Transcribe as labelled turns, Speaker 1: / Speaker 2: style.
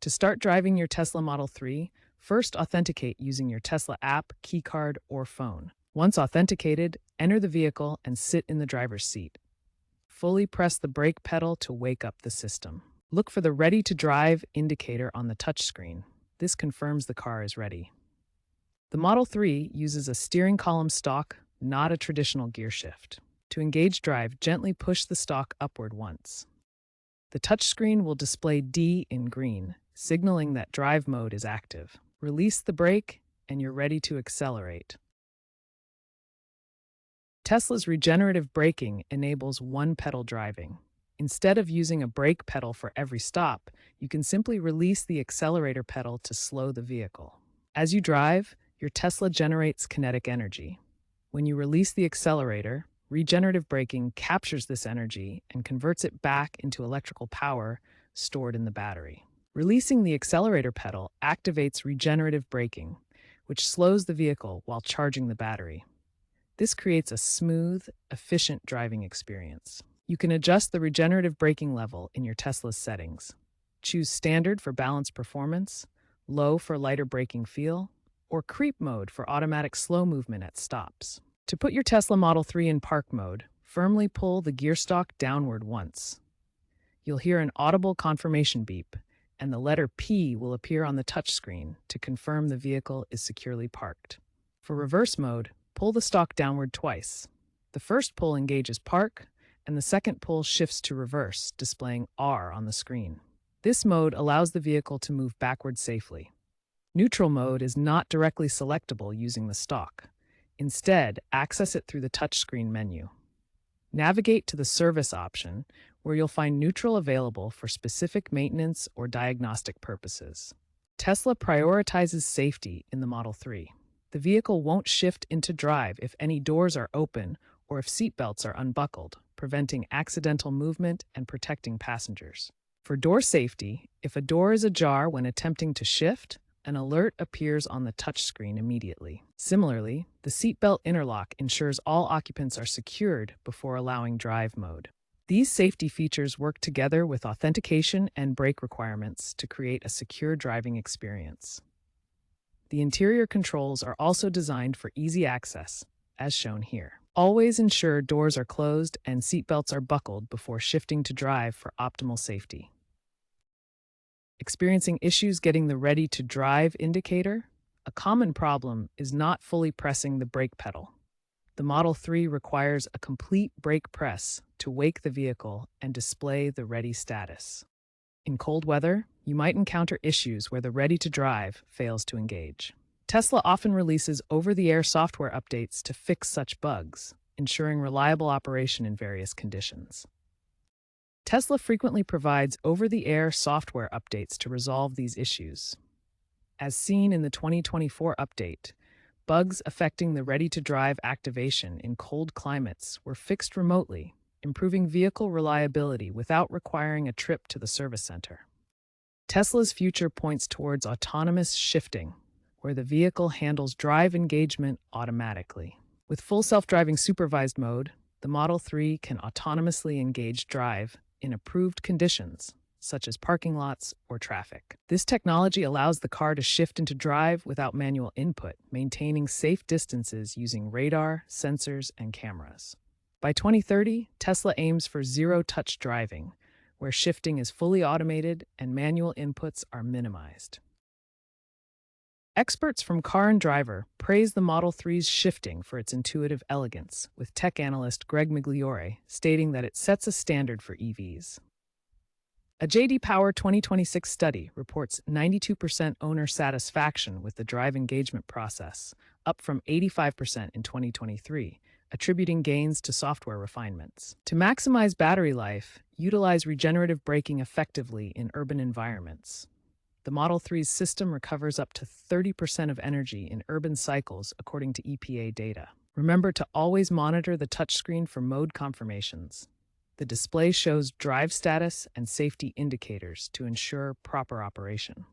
Speaker 1: To start driving your Tesla Model 3, first authenticate using your Tesla app, keycard, or phone. Once authenticated, enter the vehicle and sit in the driver's seat. Fully press the brake pedal to wake up the system. Look for the Ready to Drive indicator on the touchscreen. This confirms the car is ready. The Model 3 uses a steering column stalk, not a traditional gear shift. To engage drive, gently push the stalk upward once. The touchscreen will display D in green, signaling that drive mode is active. Release the brake, and you're ready to accelerate. Tesla's regenerative braking enables one-pedal driving. Instead of using a brake pedal for every stop, you can simply release the accelerator pedal to slow the vehicle. As you drive, your Tesla generates kinetic energy. When you release the accelerator, regenerative braking captures this energy and converts it back into electrical power stored in the battery. Releasing the accelerator pedal activates regenerative braking, which slows the vehicle while charging the battery. This creates a smooth, efficient driving experience. You can adjust the regenerative braking level in your Tesla's settings. Choose Standard for balanced performance, Low for lighter braking feel, or Creep mode for automatic slow movement at stops. To put your Tesla Model 3 in park mode, firmly pull the gear stalk downward once. You'll hear an audible confirmation beep, and the letter P will appear on the touchscreen to confirm the vehicle is securely parked. For reverse mode, pull the stalk downward twice. The first pull engages park, and the second pull shifts to reverse, displaying R on the screen. This mode allows the vehicle to move backward safely. Neutral mode is not directly selectable using the stalk. Instead, access it through the touchscreen menu. Navigate to the Service option, where you'll find neutral available for specific maintenance or diagnostic purposes. Tesla prioritizes safety in the Model 3. The vehicle won't shift into drive if any doors are open or if seatbelts are unbuckled, preventing accidental movement and protecting passengers. For door safety, if a door is ajar when attempting to shift, an alert appears on the touchscreen immediately. Similarly, the seatbelt interlock ensures all occupants are secured before allowing drive mode. These safety features work together with authentication and brake requirements to create a secure driving experience. The interior controls are also designed for easy access, as shown here. Always ensure doors are closed and seatbelts are buckled before shifting to drive for optimal safety. Experiencing issues getting the Ready to Drive indicator? A common problem is not fully pressing the brake pedal. The Model 3 requires a complete brake press to wake the vehicle and display the ready status. In cold weather, you might encounter issues where the Ready to Drive fails to engage. Tesla often releases over-the-air software updates to fix such bugs, ensuring reliable operation in various conditions. Tesla frequently provides over-the-air software updates to resolve these issues. As seen in the 2024 update, bugs affecting the Ready to Drive activation in cold climates were fixed remotely, improving vehicle reliability without requiring a trip to the service center. Tesla's future points towards autonomous shifting, where the vehicle handles drive engagement automatically. With full self-driving supervised mode, the Model 3 can autonomously engage drive in approved conditions, such as parking lots or traffic. This technology allows the car to shift into drive without manual input, maintaining safe distances using radar, sensors, and cameras. By 2030, Tesla aims for zero-touch driving, where shifting is fully automated and manual inputs are minimized. Experts from Car and Driver praise the Model 3's shifting for its intuitive elegance, with tech analyst Greg Migliore stating that it sets a standard for EVs. A J.D. Power 2026 study reports 92% owner satisfaction with the drive engagement process, up from 85% in 2023, attributing gains to software refinements. To maximize battery life, utilize regenerative braking effectively in urban environments. The Model 3's system recovers up to 30% of energy in urban cycles, according to EPA data. Remember to always monitor the touchscreen for mode confirmations. The display shows drive status and safety indicators to ensure proper operation.